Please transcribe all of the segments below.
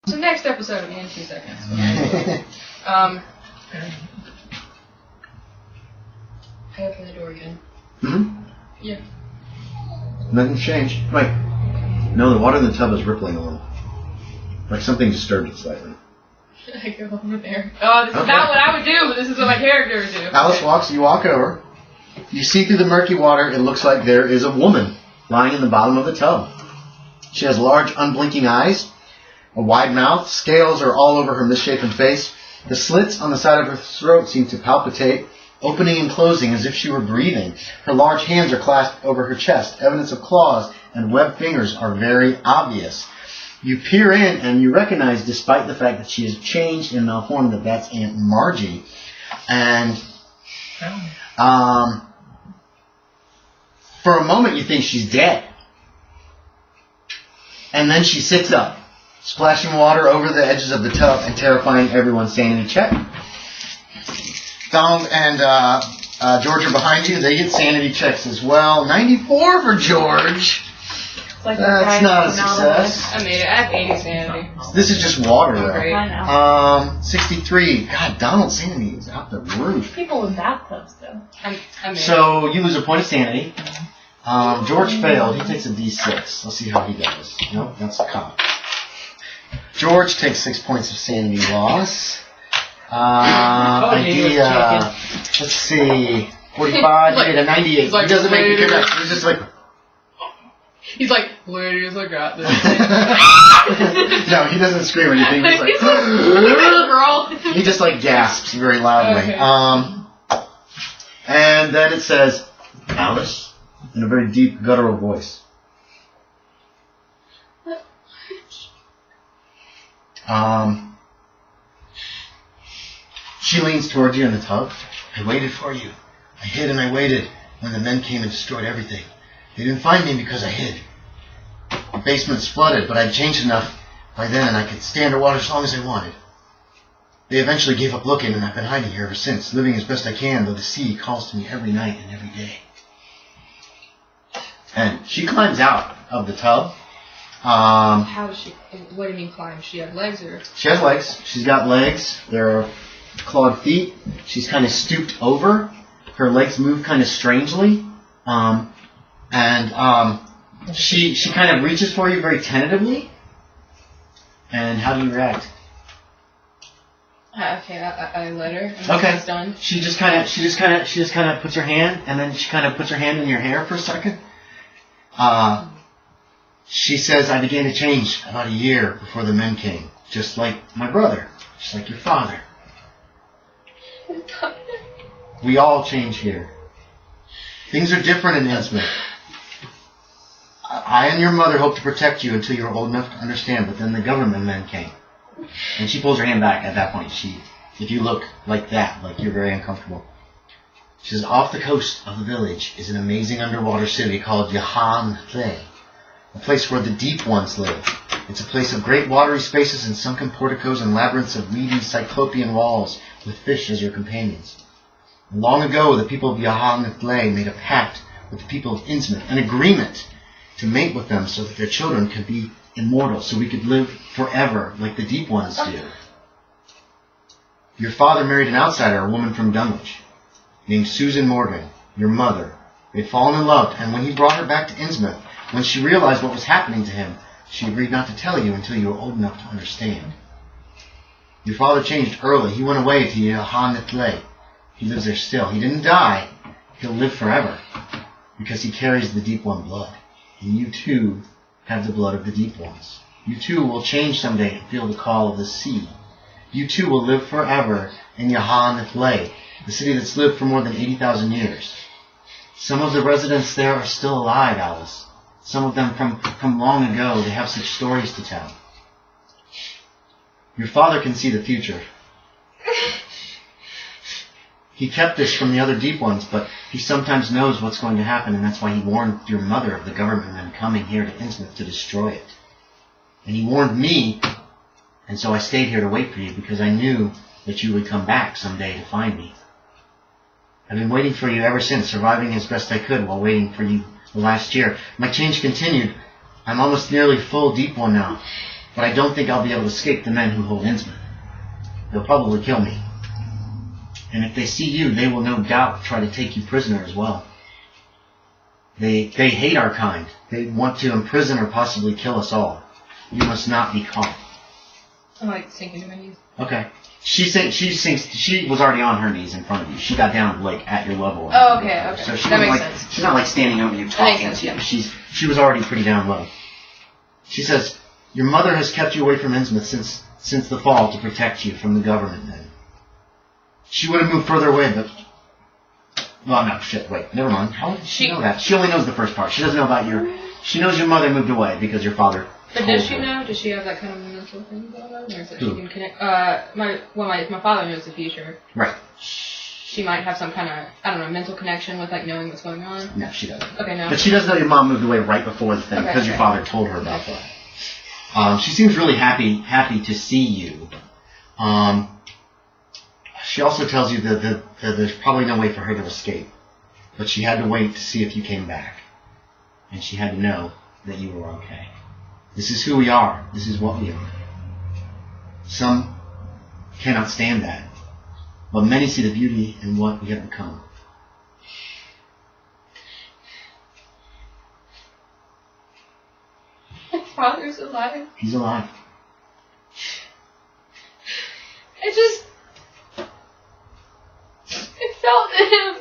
So next episode in 2 seconds. I open the door again. Mm-hmm. Yeah. Nothing's changed. Wait. No, the water in the tub is rippling a little. Like something disturbed it slightly. I go over there. Oh, this is not what I would do, but this is what my character would do. Alice you walk over. You see through the murky water, it looks like there is a woman lying in the bottom of the tub. She has large, unblinking eyes, a wide mouth, scales are all over her misshapen face. The slits on the side of her throat seem to palpitate, opening and closing as if she were breathing. Her large hands are clasped over her chest. Evidence of claws and webbed fingers are very obvious. You peer in and you recognize, despite the fact that she has changed and malformed, that that's Aunt Margie. And for a moment you think she's dead. And then she sits up, splashing water over the edges of the tub and terrifying everyone's sanity check. Donald and George are behind you. They get sanity checks as well. 94 for George. Like that's not a success. I made it. I have 80 sanity. This is just water, though. Great. I know. 63. God, Donald's sanity is out the roof. People in bathtubs, though. I made So you lose a point of sanity. George failed. He takes a D6. Let's see how he does. Nope, that's a cop. George takes 6 points of sanity loss. Let's see. 45. He did a 98. He doesn't make it correct. He's just like... He's like, ladies, I got this. No, he doesn't scream or anything. He's like, girl. He just like gasps very loudly. Okay. And then it says, Alice, in a very deep, guttural voice. She leans towards you in the tub. I waited for you. I hid and I waited when the men came and destroyed everything. They didn't find me because I hid. The basement's flooded, but I'd changed enough by then and I could stay underwater as long as I wanted. They eventually gave up looking and I've been hiding here ever since, living as best I can, though the sea calls to me every night and every day. And she climbs out of the tub. How is she? What do you mean climb? She have legs or? She has legs. She's got legs. There are clawed feet. She's kind of stooped over. Her legs move kind of strangely. She kind of reaches for you very tentatively. And how do you react? Okay, I let her. Okay. It's done. She just kind of puts her hand, and then she kind of puts her hand in your hair for a second. She says, I began to change about a year before the men came. Just like my brother. Just like your father. We all change here. Things are different in Innsmouth. I and your mother hope to protect you until you're old enough to understand, but then the government men came. And she pulls her hand back at that point. If you look like that, like you're very uncomfortable. She says, off the coast of the village is an amazing underwater city called Yahan-Tlay, a place where the deep ones live. It's a place of great watery spaces and sunken porticos and labyrinths of weedy cyclopean walls with fish as your companions. And long ago, the people of Yahan-Tlay made a pact with the people of Innsmouth, an agreement to mate with them so that their children could be immortal, so we could live forever like the deep ones do. Your father married an outsider, a woman from Dunwich, named Susan Morgan, your mother. They'd fallen in love, and when he brought her back to Innsmouth, when she realized what was happening to him, she agreed not to tell you until you were old enough to understand. Your father changed early. He went away to Yahan-Tlay. He lives there still. He didn't die. He'll live forever, because he carries the deep one blood. And you too have the blood of the deep ones. You too will change someday and feel the call of the sea. You too will live forever in Yahan-Tlay, the city that's lived for more than 80,000 years. Some of the residents there are still alive, Alice. Some of them from long ago. They have such stories to tell. Your father can see the future. He kept this from the other deep ones, but he sometimes knows what's going to happen, and that's why he warned your mother of the government men coming here to Innsmouth to destroy it. And he warned me, and so I stayed here to wait for you, because I knew that you would come back someday to find me. I've been waiting for you ever since, surviving as best I could while waiting for you the last year. My change continued. I'm almost nearly full deep one now. but I don't think I'll be able to escape the men who hold Innsmouth. They'll probably kill me. And if they see you, they will no doubt try to take you prisoner as well. They hate our kind. They want to imprison or possibly kill us all. You must not be caught. I'm like sinking to my knees. Okay. She was already on her knees in front of you. She got down like at your level. Oh, okay. So she that makes like, sense. she's not like standing over you talking to you. She was already pretty down low. She says, "Your mother has kept you away from Innsmouth since the fall to protect you from the government then. She would have moved further away, but... Well, no, shit, wait, never mind. How did she know that? She only knows the first part. She doesn't know about your... She knows your mother moved away because your father But does she know? Does she have that kind of mental thing going on? Or is it she can connect... my father knows the future. Right. She might have some kind of, I don't know, mental connection with, like, knowing what's going on? No, she doesn't. Okay, no. But she does know your mom moved away right before the thing because your father told her about that. She seems really happy to see you. She also tells you that there's probably no way for her to escape. But she had to wait to see if you came back. And she had to know that you were okay. This is who we are. This is what we are. Some cannot stand that. But many see the beauty in what we have become. My father's alive. He's alive. I felt him.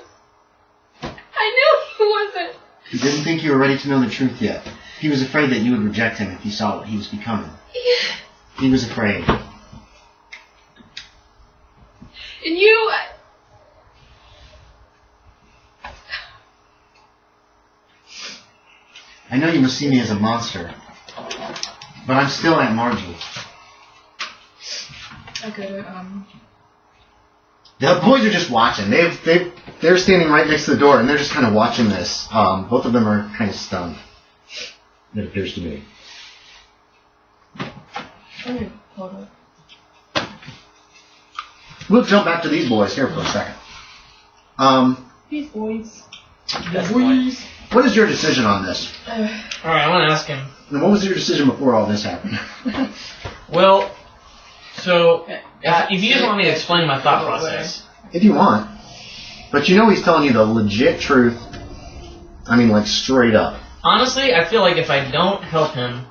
I knew he wasn't. He didn't think you were ready to know the truth yet. He was afraid that you would reject him if he saw what he was becoming. Yeah. He was afraid. And you... I know you must see me as a monster, but I'm still Aunt Margie. Okay, The boys are just watching. They're standing right next to the door, and they're just kind of watching this. Both of them are kind of stunned. It appears to be. Okay, hold on. We'll jump back to these boys here for a second. These boys. What is your decision on this? Alright, I want to ask him. And what was your decision before all this happened? Well, so, if you just want me to explain my thought process. If you want. But you know he's telling you the legit truth. I mean, like, straight up. Honestly, I feel like if I don't help him,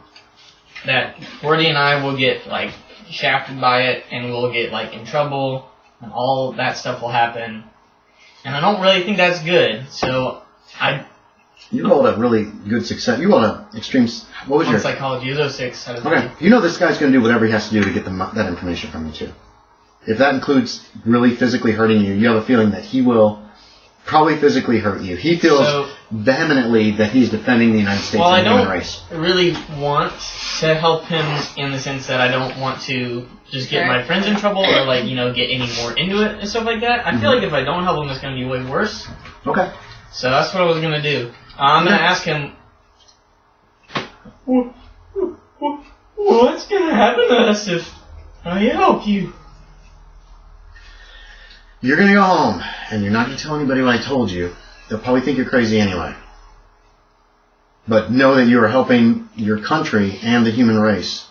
that Girdie and I will get, like, shafted by it, and we'll get, like, in trouble, and all that stuff will happen. And I don't really think that's good, so You rolled a really good success. You rolled an extreme... What was your... psychology is 06. Okay. You know this guy's going to do whatever he has to do to get that information from you, too. If that includes really physically hurting you, you have a feeling that he will probably physically hurt you. He feels vehemently that he's defending the United States and the human race. I don't really want to help him in the sense that I don't want to just get my friends in trouble or, like, you know, get any more into it and stuff like that. I feel like if I don't help him, it's going to be way worse. Okay. So that's what I was going to do. I'm going to ask him, what's going to happen to us if I help you? You're going to go home, and you're not going to tell anybody what I told you. They'll probably think you're crazy anyway. But know that you are helping your country and the human race.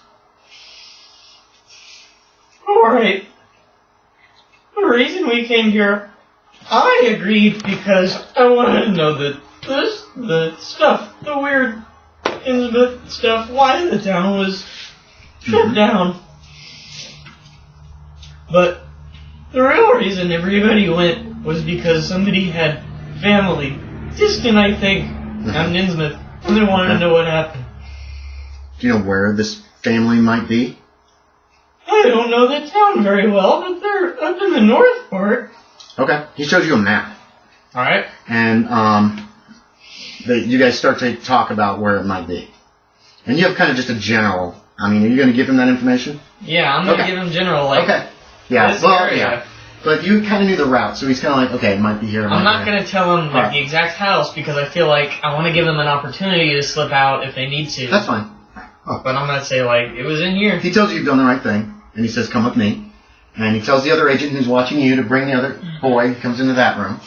Alright. The reason we came here, I agreed because I wanted to know the stuff, the weird Innsmouth stuff, why the town was shut down. But the real reason everybody went was because somebody had family, distant I think, out in Innsmouth, and they wanted to know what happened. Do you know where this family might be? I don't know the town very well, but they're up in the north part. Okay. He shows you a map. Alright. And you guys start to talk about where it might be. And you have kind of just a general... I mean, are you going to give him that information? Yeah, I'm going to give him general, like... Okay. Yeah, this well, area. yeah. But you kind of knew the route, so he's kind of like, okay, it might be here. I'm not going to tell him like the exact house because I feel like I want to give them an opportunity to slip out if they need to. That's fine. Oh. But I'm going to say, like, it was in here. He tells you you've done the right thing, and he says, come with me. And he tells the other agent who's watching you to bring the other boy, comes into that room.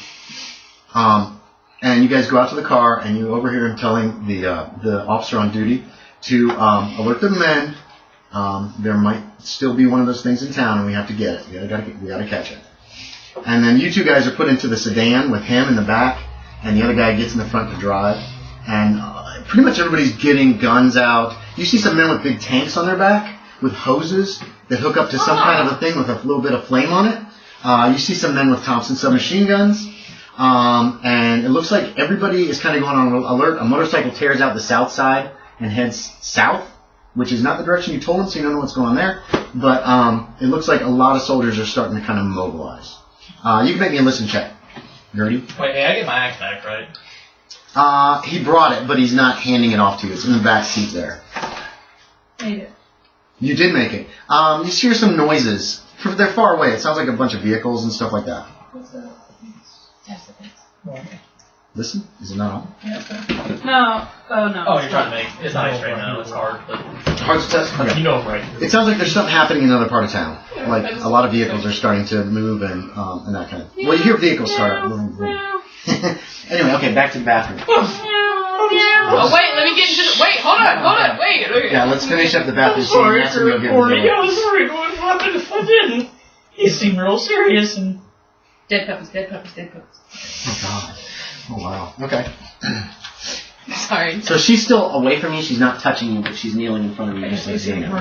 And you guys go out to the car, and you overhear him telling the officer on duty to alert the men There might still be one of those things in town, and we have to get it. We gotta catch it. And then you two guys are put into the sedan with him in the back, and the other guy gets in the front to drive. And pretty much everybody's getting guns out. You see some men with big tanks on their back with hoses that hook up to some kind of a thing with a little bit of flame on it. You see some men with Thompson submachine guns. And it looks like everybody is kind of going on alert. A motorcycle tears out the south side and heads south, which is not the direction you told them, so you don't know what's going on there. But it looks like a lot of soldiers are starting to kind of mobilize. You can make me a listen check, Girdie. Wait, hey, I get my axe back, right? He brought it, but he's not handing it off to you. It's in the back seat there. Made it. You did make it. You hear some noises. They're far away. It sounds like a bunch of vehicles and stuff like that. What's that? Listen? Is it not on? No. Oh, no. Oh, you're trying to make it's nice right now. It's hard, but Hard to test? Okay. you know I'm right. It sounds like there's something happening in another part of town. Like a lot of vehicles are starting to move and that kind of. Well, you hear vehicles start up. Anyway, okay, back to the bathroom. Oh, wait, let me get into the... Wait, hold on, wait. Okay. Yeah, let's finish up the bathroom scene. Sorry That's for when you'll get recording. into I was worried what would happen if I didn't. He seemed real serious and... Dead puppies. Oh, God. Oh, wow. Okay. Sorry. So she's still away from you. She's not touching you, but she's kneeling in front of you. Just like doing it.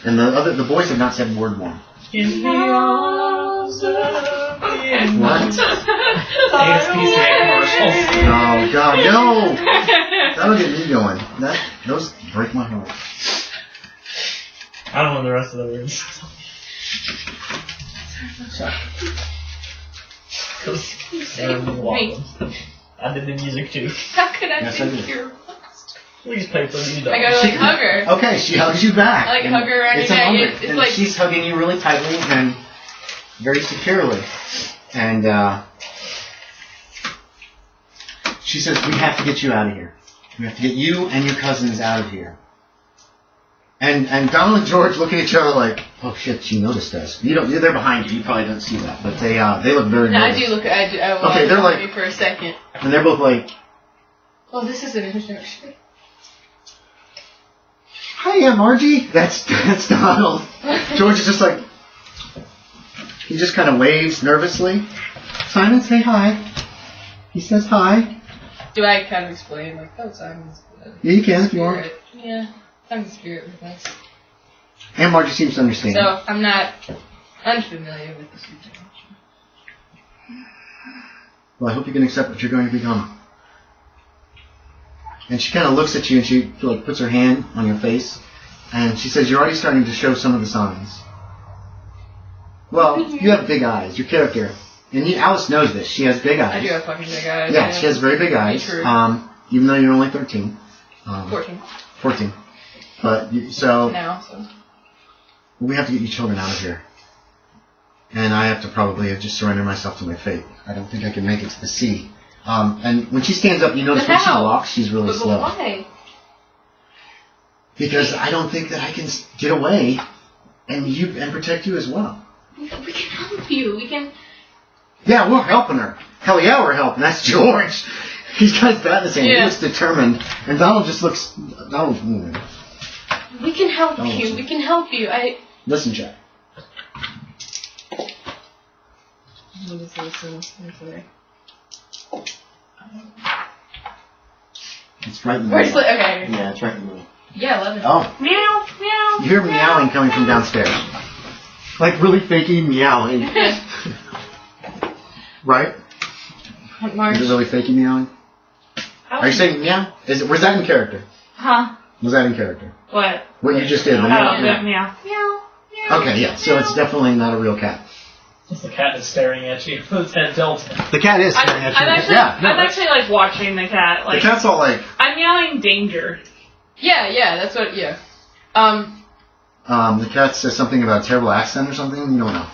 And the boys have not said word one. In the arms of the What? ASPCA commercials. Oh, God, no! That'll get me going. Those break my heart. I don't know the rest of the words. So, I did the music too. How could I Yes, I think did. you're... Please play for me, I gotta, hug her. okay, she hugs you back. I hug her around It's your a neck. moment. It's And like... she's hugging you really tightly and very securely. And she says, we have to get you out of here. We have to get you and your cousins out of here. And Donald and George look at each other like, oh shit, she noticed us. They're behind you. You probably don't see that, but they look very. No, I nervous. do look. I Okay, they're like me for a second. And they're both like, Oh, this is an introduction. hi, Aunt Margie. That's Donald. George is just like, he just kind of waves nervously. Simon, say hi. He says hi. Do I kind of explain like, oh, Simon's Yeah, you can if you want. spirit. Yeah, Simon's spirit with us. Aunt Margie seems to understand. So I'm not unfamiliar with this situation. Well, I hope you can accept what you're going to become. And she kind of looks at you and she like puts her hand on your face. And she says, you're already starting to show some of the signs. Well, you have big eyes. Your character. And Alice knows this. She has big eyes. I do have fucking big eyes. Yeah, she has very big eyes. True. Even though you're only 13. 14. But, so... Now, so. We have to get you children out of here. And I have to probably just surrender myself to my fate. I don't think I can make it to the sea. And when she stands up, you notice But when she how? walks, she's really But slow. why? Because I don't think that I can get away and protect you as well. We can help you. We can... Yeah, we're helping her. Hell yeah, we're helping. That's George. He's got his bat in his hand. Yeah. He looks determined. And Donald just looks... We can help Don't you. listen. We can help you. Listen, Jack. It's right in the Where's middle. the... Okay. Yeah, it's right in the middle. Yeah, 11. Oh. Meow, meow. You hear meowing coming from downstairs. Like really fakey meowing. Right? Aunt Marge. Is it really fakey meowing? Are you saying meow? Was that in character? Huh? Was that in character? What? What you just did? The Oh, meow? yeah. Meow, meow. Okay, yeah. So it's definitely not a real cat. Just the cat is staring at you with its head tilted. The cat is I'm staring at you. actually, Yeah. No, I'm actually like watching the cat. the Like cat's all like. I'm yelling danger. Yeah, that's what... Yeah. The cat says something about a terrible accent or something. You don't know.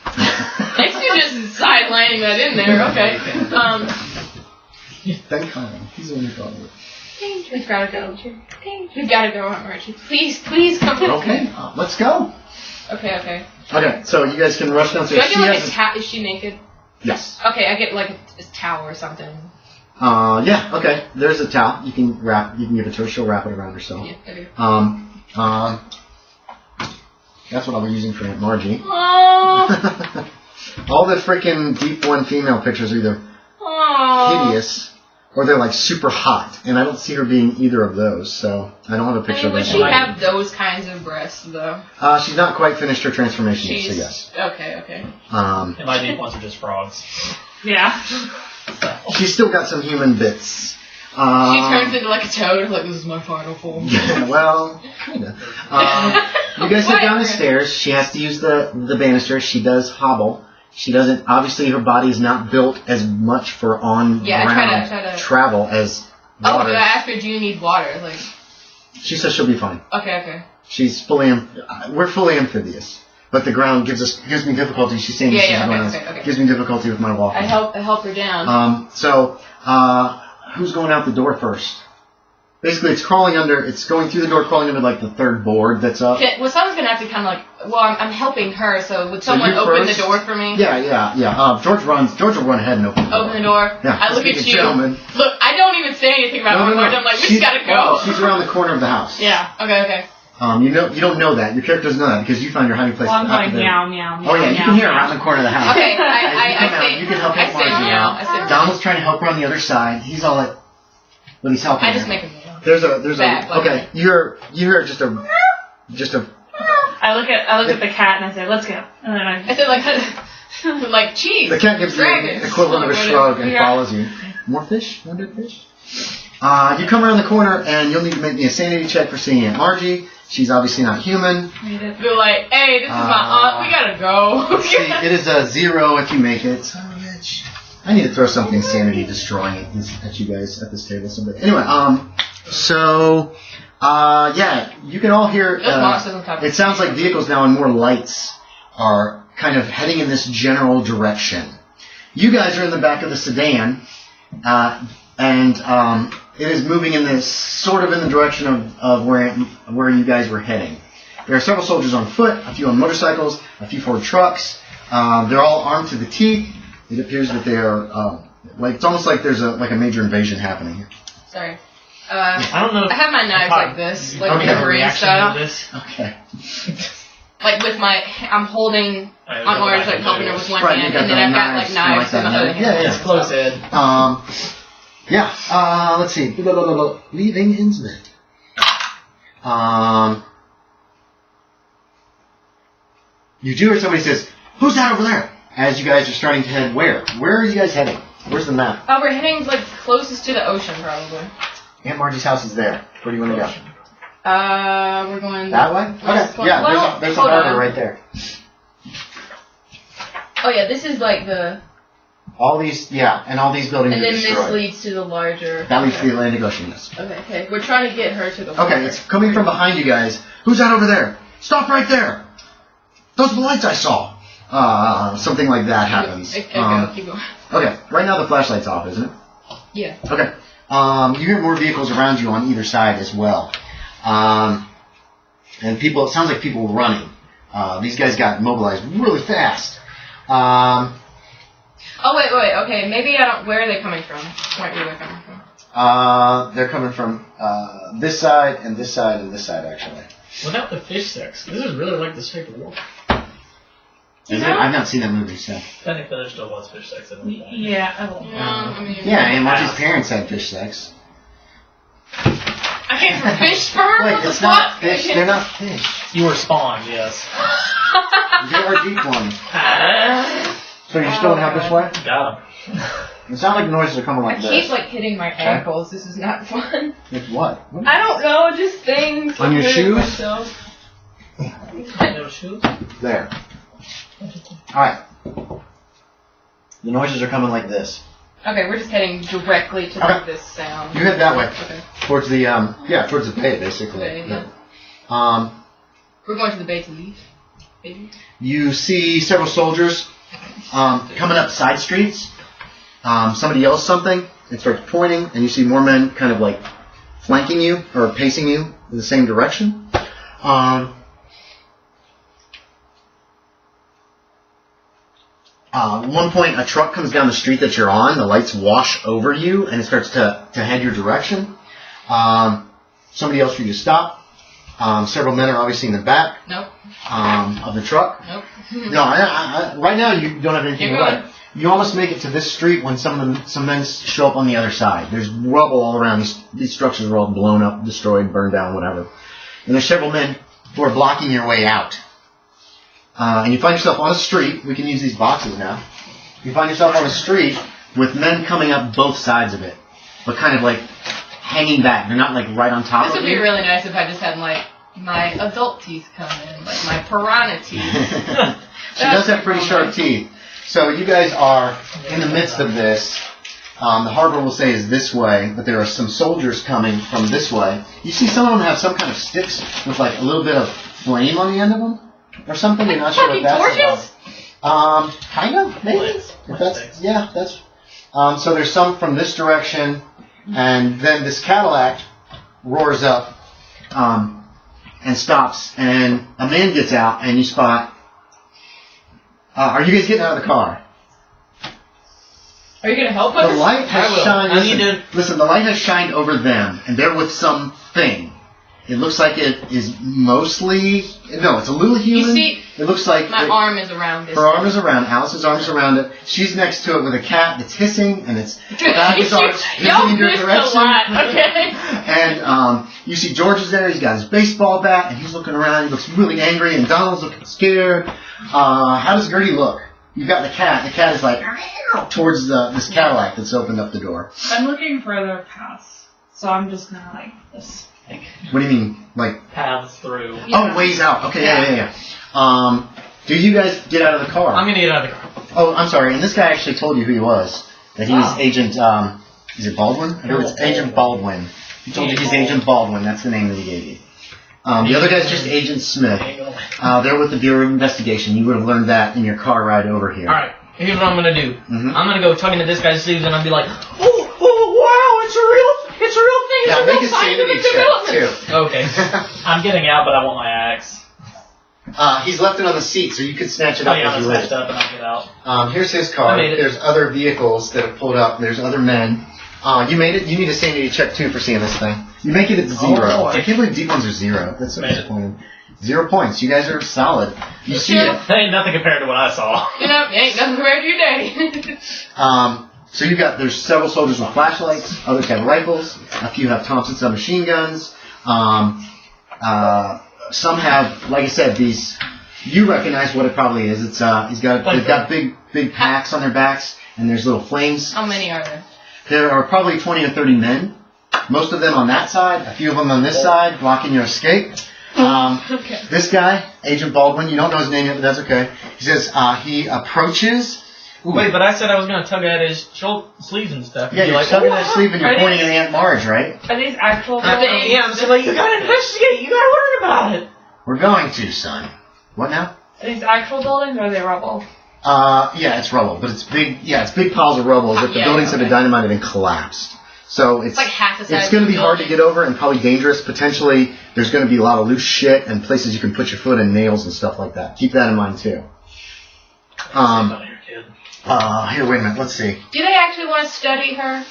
Thanks for just sidelining that in there. Okay. Thank Collin. He's the one who thought of it. We've gotta go. We've gotta go, Aunt Margie. Please come with Okay, me. let's go. Okay. Okay, so you guys can rush Do downstairs. I get like a towel? Is she naked? Yes. Okay, I get like a towel or something. Yeah. Okay. There's a towel. You can give it to her. She'll wrap it around herself. Yeah, I do. That's what I'll be using for Aunt Margie. Oh. All the freaking Deep One female pictures are either hideous or they're like super hot, and I don't see her being either of those, so I don't have a picture of would that. she have those kinds of breasts, though? She's not quite finished her transformation yet, so yes. Okay. And my deep ones are just frogs. Yeah. She's still got some human bits. She turns into like a toad, like, this is my final form. Yeah, well, kinda. You guys head down the stairs. She has to use the banister. She does hobble. She doesn't, obviously her body is not built as much for on-ground I try to travel as water. Oh, but I asked her, do you need water? Like, she says she'll be fine. Okay. She's we're fully amphibious. But the ground gives me difficulty. She's saying okay. Gives me difficulty with my walking. I help her down. Who's going out the door first? Basically, it's going through the door, crawling under like the third board that's up. Someone's gonna have to kind of like, I'm helping her, so would someone open the door for me? Yeah. George will run ahead and open the door. Open the door? Yeah. I look at you. Gentlemen. Look, I don't even say anything about my words. I'm like, we just gotta go. She's around the corner of the house. Yeah. Okay. You don't know that. Your character doesn't know that because you found your hiding place. Well, I'm like meow, meow, meow. Oh yeah, you can hear her around the corner of the house. Okay, you can help Margie out. Don was trying to help her on the other side. He's all like, but he's helping. I just make him. There's a okay. You hear just a. I look at the cat and I say, "Let's go." And then I said like cheese. The cat gives you the equivalent of a shrug and follows you. More fish? More dead fish? You come around the corner and you'll need to make me a sanity check for seeing Aunt Margie. She's obviously not human. They're like, hey, this is my aunt. We gotta go. See, it is a 0 if you make it. I need to throw something sanity destroying at you guys at this table someday. Anyway, you can all hear. It sounds like vehicles now and more lights are kind of heading in this general direction. You guys are in the back of the sedan, and it is moving in this sort of in the direction of where you guys were heading. There are several soldiers on foot, a few on motorcycles, a few Ford trucks. They're all armed to the teeth. It appears that they are it's almost like there's a major invasion happening here. Sorry. I don't know. I have my knives like this, like Wolverine style. Okay. Like with I'm holding Aunt Marge, like helping her with one hand, and then I've got like knives in the other hand. Yeah, it's close, Ed. Let's see. Leaving Innsmouth. You do hear somebody says, "Who's that over there?" As you guys are starting to head where? Where are you guys heading? Where's the map? Oh, we're heading like closest to the ocean, probably. Aunt Margie's house is there. Where do you want to go? We're going that way. Okay. Yeah, there's a harbor right there. Oh yeah, this is like the. All these buildings. And are then destroyed. this leads to the larger. That leads to the Atlantic Ocean. Yes. Okay. We're trying to get her to the. Okay, it's coming from behind you guys. Who's that over there? Stop right there. Those are the lights I saw. Something like that happens. Keep going. Okay, right now the flashlight's off, isn't it? Yeah. Okay. You hear more vehicles around you on either side as well. And it sounds like people running. These guys got mobilized really fast. Oh, wait, okay, maybe I don't, where are they coming from? Where are they coming from? They're coming from, this side, and this side, and this side, actually. Without the fish sex, this is really like the shape of water. I've not seen that movie, so. Technically, there still was fish sex in it. Yeah. And Margie's parents had fish sex. I came from fish sperm? Wait, it's not fish. They're not fish. You were spawned, yes. They are deep ones. So you still have this way? Got him. It sounds like noises are coming like this. I keep hitting my ankles. This is not fun. With what? I don't know, just things. On your shoes? No shoes? There. Alright. The noises are coming like this. Okay, we're just heading directly to this sound. You head that way. Okay. Towards the towards the bay, basically. Bay, yeah. We're going to the bay to leave. Maybe. You see several soldiers coming up side streets. Somebody yells something and starts pointing, and you see more men kind of flanking you or pacing you in the same direction. At one point, a truck comes down the street that you're on. The lights wash over you, and it starts to head your direction. Somebody else for you to stop. Several men are obviously in the back Nope. of the truck. Nope. No, right now you don't have anything to Keep write. You almost make it to this street when some men show up on the other side. There's rubble all around. These structures are all blown up, destroyed, burned down, whatever. And there's several men who are blocking your way out. And you find yourself on a street. We can use these boxes now. You find yourself on a street with men coming up both sides of it, but kind of like hanging back. They're not like right on top This of would you. be really nice if I just had like my adult teeth come in, like my piranha teeth. She does have pretty sharp teeth. So you guys are in the midst of this. The harbor will say is this way, but there are some soldiers coming from this way. You see some of them have some kind of sticks with like a little bit of flame on the end of them or something. You're not sure what that's torches? about. Kind of, maybe. If that's, yeah, that's. So there's some from this direction, and then this Cadillac roars up and stops, and a man gets out, and you spot. Are you guys getting out of the car? Are you gonna help us? The light has I will. shined. Listen, the light has shined over them, and they're with something. It looks like it is mostly. No, it's a little human. You see, it looks like my arm is around this. her arm is around. Alice's arm is around it. She's next to it with a cat that's hissing, and it's back his arms hissing in your missed direction. a lot, okay? And you see George is there. He's got his baseball bat, and he's looking around. He looks really angry, and Donald's looking scared. How does Girdie look? You've got the cat. The cat is like towards this Cadillac that's opened up the door. I'm looking further past, so I'm just gonna like this. Like, What do you mean, like? Paths through. Oh, ways out. Okay, yeah. Do you guys get out of the car? I'm gonna get out of the car. Oh, I'm sorry. And this guy actually told you who he was. That he was Agent. Is it Baldwin? I know it's Agent Baldwin. He told you he's Agent Baldwin. That's the name that he gave you. The other guy's just Agent Smith. They're with the Bureau of Investigation. You would have learned that in your car ride over here. Alright, here's what I'm gonna do. Mm-hmm. I'm gonna go tug into this guy's sleeves and I'll be like, wow, it's a real thing. Yeah, It's a make real a sanity scientific check, too. Okay. I'm getting out, but I want my axe. He's left it on the seat, so you could snatch it Oh up yeah, if I'll you snatch wish. it up and I'll get out. Here's his car. I made it. There's other vehicles that have pulled up. There's other men. You made it. You need a sanity check, too, for seeing this thing. You make it at 0. boy. I can't believe deep ones are 0. That's so Made it. disappointing. 0 points. You guys are solid. You see it. That ain't nothing compared to what I saw. You know, ain't nothing compared to your daddy. So there's several soldiers with flashlights, others have rifles, a few have Thompson submachine guns, some have, like I said, these, you recognize what it probably is. It's, they've got big packs on their backs, and there's little flames. How many are there? There are probably 20 or 30 men, most of them on that side, a few of them on this side, blocking your escape. Okay. This guy, Agent Baldwin, you don't know his name yet, but that's okay. He says, he approaches. Ooh. Wait, but I said I was gonna tug at his sleeves and stuff. Yeah, you're tugging that sleeve and you're Are pointing these- at Aunt Marge, right? Are these actual Yeah, buildings? Yeah, I'm just like, you gotta investigate, you gotta learn about it. We're going to, son. What now? Are these actual buildings or are they rubble? Yeah, it's rubble, but it's big. Yeah, it's big piles of rubble. As if the Yeah, buildings have been okay. dynamited and collapsed. So it's Like half the size it's going to of be the hard to building. get over and probably dangerous. Potentially, there's going to be a lot of loose shit and places you can put your foot and nails and stuff like that. Keep that in mind too. Here, wait a minute. Let's see. Do they actually want to study her?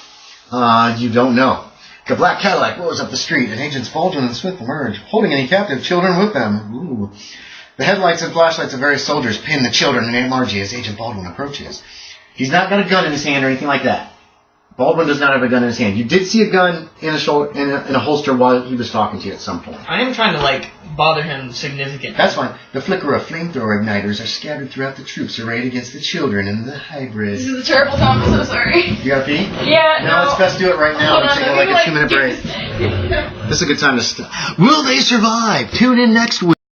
You don't know. The black Cadillac roars up the street, and Agents Baldwin and Smith emerge, holding any captive children with them. Ooh. The headlights and flashlights of various soldiers pin the children and Aunt Margie as Agent Baldwin approaches. He's not got a gun in his hand or anything like that. Baldwin does not have a gun in his hand. You did see a gun in a holster while he was talking to you at some point. I am trying to, bother him significantly. That's fine. The flicker of flamethrower igniters are scattered throughout the troops arrayed against the children and the hybrid. This is a terrible time. I'm so sorry. You got a pee? Yeah, No, let's best do it right now. Hold We're on, taking let me, a 2-minute break. get this- This is a good time to stop. Will they survive? Tune in next week.